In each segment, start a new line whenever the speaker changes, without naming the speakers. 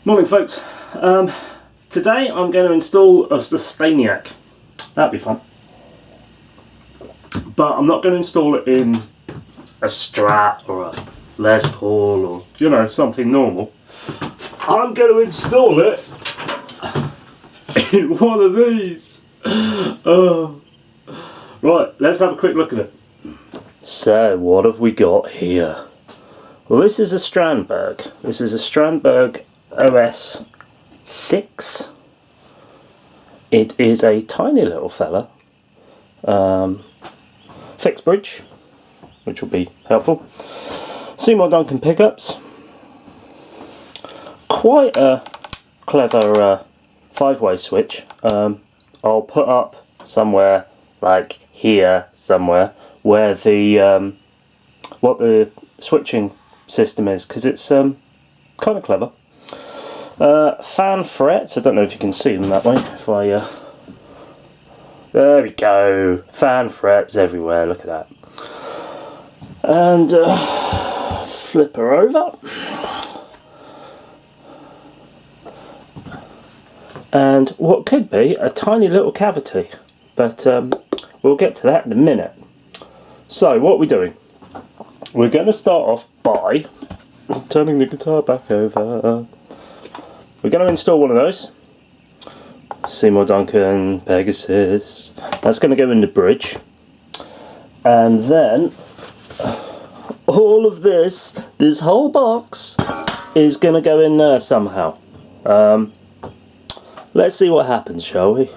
Morning folks, today I'm going to install a Sustainiac. That'd be fun. But I'm not going to install it in a Strat or a Les Paul or, you know, something normal. I'm going to install it in one of these. Right, let's have a quick look at it. So, what have we got here? Well, this is a Strandberg. This is a Strandberg OS6. It is a tiny little fella. Fixed bridge, which will be helpful. Seymour Duncan pickups. Quite a clever 5-way switch. I'll put up somewhere like here somewhere where the what the switching system is, because it's kind of clever. Fan frets, I don't know if you can see them that way. If I there we go, fan frets everywhere, look at that. And flip her over. And what could be a tiny little cavity, but we'll get to that in a minute. So what are we doing? We're going to start off by turning the guitar back over. We're going to install one of those. Seymour Duncan, Pegasus. That's going to go in the bridge. And then all of this whole box is going to go in there somehow. Let's see what happens, shall we?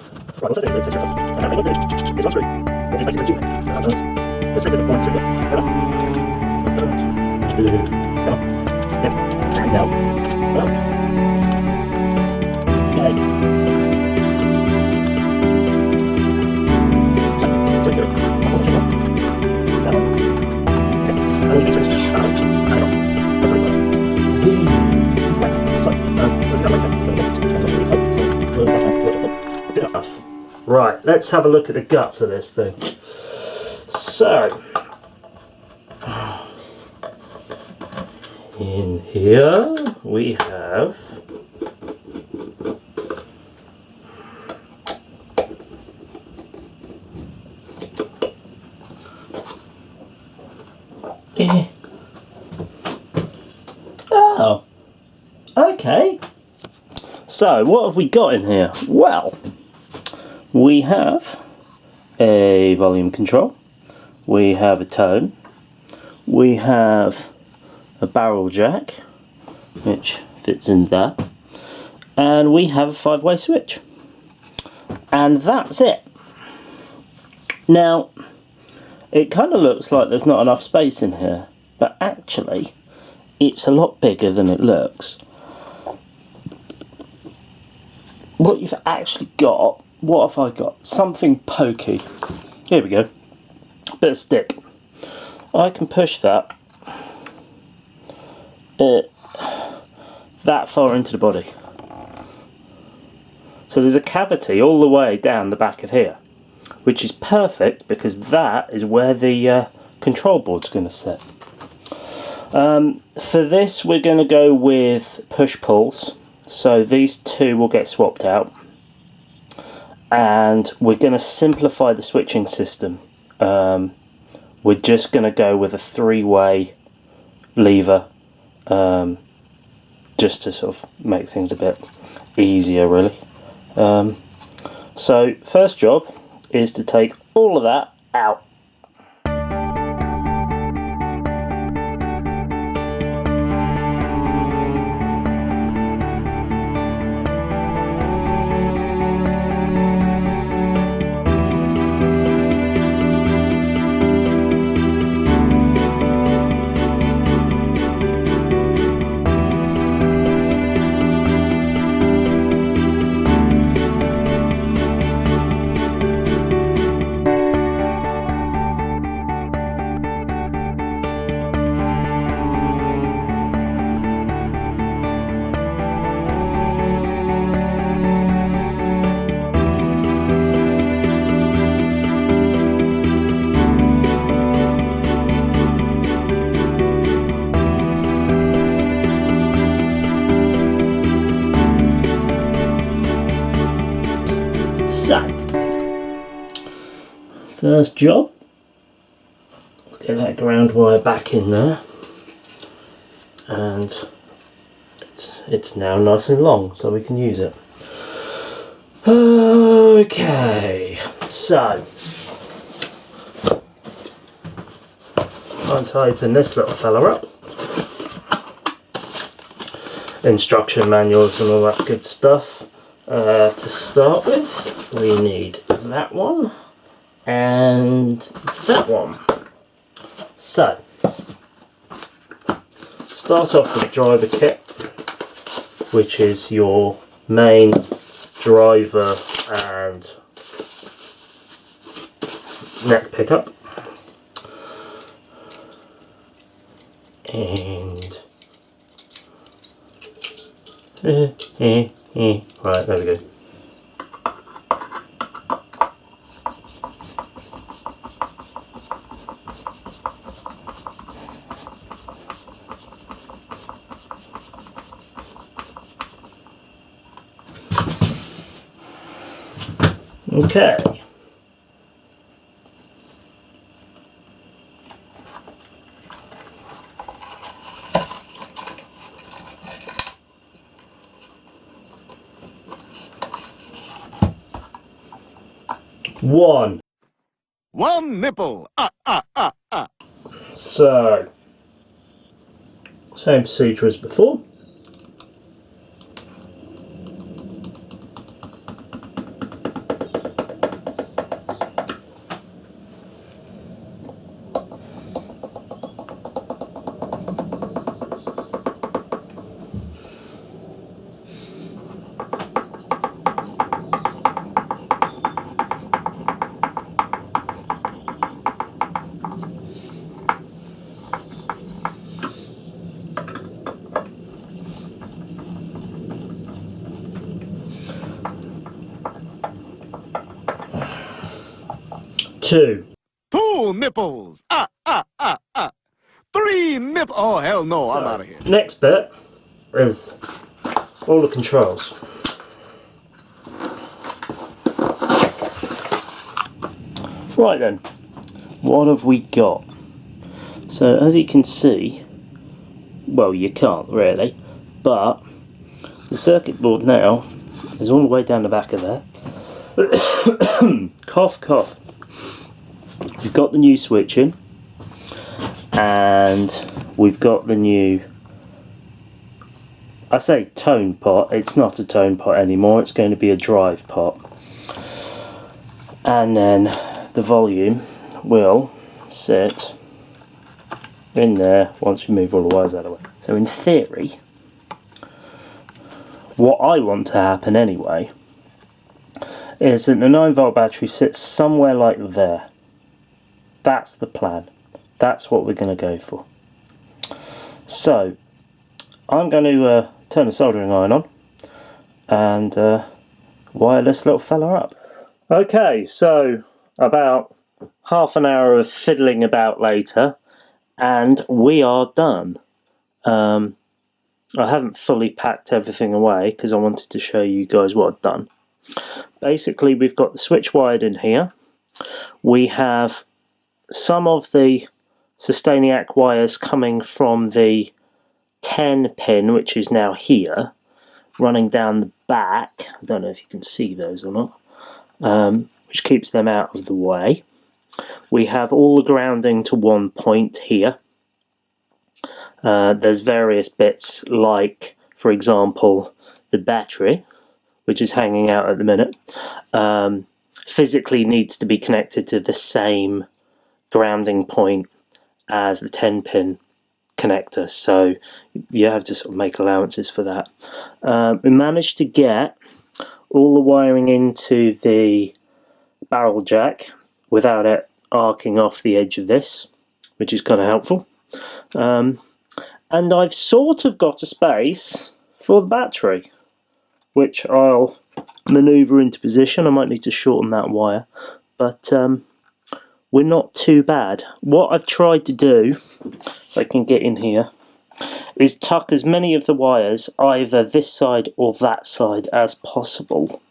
Right, let's have a look at the guts of this thing. So, in here we have oh, okay. So, what have we got in here? Well, we have a volume control, we have a tone, we have a barrel jack, which fits in there, and we have a 5-way switch. And that's it. Now, it kind of looks like there's not enough space in here, but actually, it's a lot bigger than it looks. What you've actually got, what have I got? Something pokey. Here we go. Bit of stick. I can push that that far into the body. So there's a cavity all the way down the back of here, which is perfect because that is where the control board's going to sit. For this we're going to go with push-pulls, so these two will get swapped out, and we're going to simplify the switching system. We're just going to go with a 3-way lever, just to sort of make things a bit easier really. So first job is to take all of that out. First job, let's get that ground wire back in there, and it's now nice and long so we can use it. Okay, so time to open this little fella up. Instruction manuals and all that good stuff. To start with, we need that one and that one. So, start off with the driver kit, which is your main driver and neck pickup. And right, there we go. Okay.
One nipple.
So, same procedure as before. Two
nipples. Three nipples. Oh, hell no, I'm out of here.
Next bit is all the controls. Right then, what have we got? So as you can see, well, you can't really, but the circuit board now is all the way down the back of there. Cough, cough. We've got the new switching, and we've got the new, I say tone pot, it's not a tone pot anymore, it's going to be a drive pot. And then the volume will sit in there once we move all the wires out of the way. So in theory, what I want to happen anyway is that the 9-volt battery sits somewhere like there. That's the plan. That's what we're going to go for. So I'm going to turn the soldering iron on and wire this little fella up. Okay, so about half an hour of fiddling about later and we are done. I haven't fully packed everything away because I wanted to show you guys what I've done. Basically, we've got the switch wired in here. We have some of the Sustainiac wires coming from the 10 pin, which is now here, running down the back. I don't know if you can see those or not, which keeps them out of the way. We have all the grounding to one point here. There's various bits like, for example, the battery, which is hanging out at the minute, physically needs to be connected to the same grounding point as the 10 pin connector, so you have to sort of make allowances for that. We managed to get all the wiring into the barrel jack without it arcing off the edge of this, which is kind of helpful. And I've sort of got a space for the battery, which I'll manoeuvre into position. I might need to shorten that wire, but we're not too bad. What I've tried to do, if I can get in here, is tuck as many of the wires either this side or that side as possible.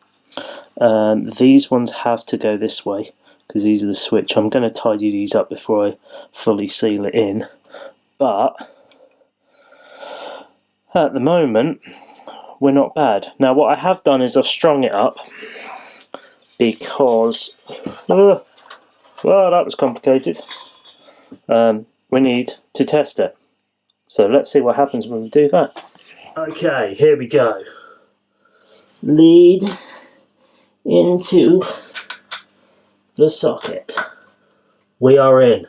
These ones have to go this way because these are the switch. I'm going to tidy these up before I fully seal it in, but at the moment we're not bad. Now what I have done is I've strung it up because well, that was complicated. We need to test it, so let's see what happens when we do that. Okay, here we go. Lead into the socket. We are in.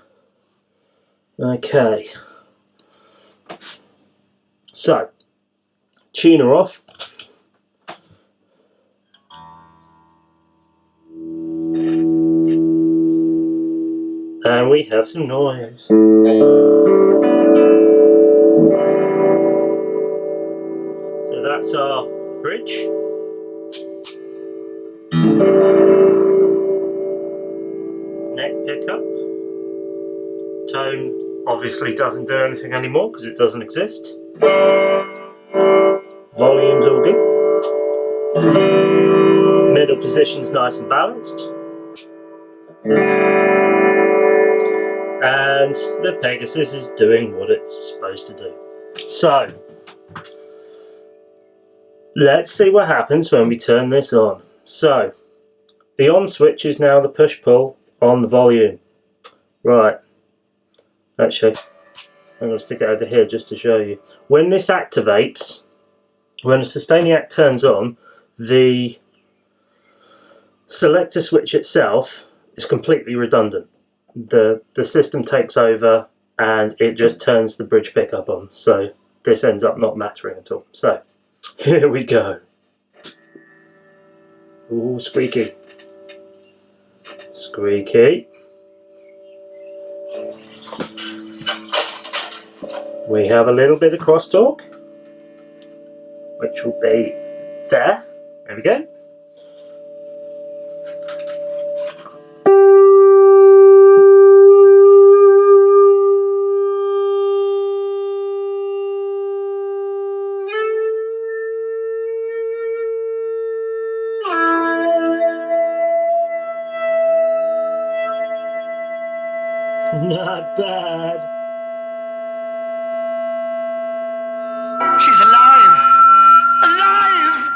Okay. So, tuner off. And we have some noise. So that's our bridge. Neck pickup. Tone obviously doesn't do anything anymore because it doesn't exist. Volume's all good. Middle position's nice and balanced. And the Pegasus is doing what it's supposed to do. So, let's see what happens when we turn this on. So, the on switch is now the push-pull on the volume. Right. Actually, I'm going to stick it over here just to show you. When this activates, when the Sustainiac turns on, the selector switch itself is completely redundant. The system takes over and it just turns the bridge pickup on. So this ends up not mattering at all. So here we go. Ooh, squeaky. Squeaky. We have a little bit of crosstalk, which will be there. There we go. Not bad.
She's alive! Alive!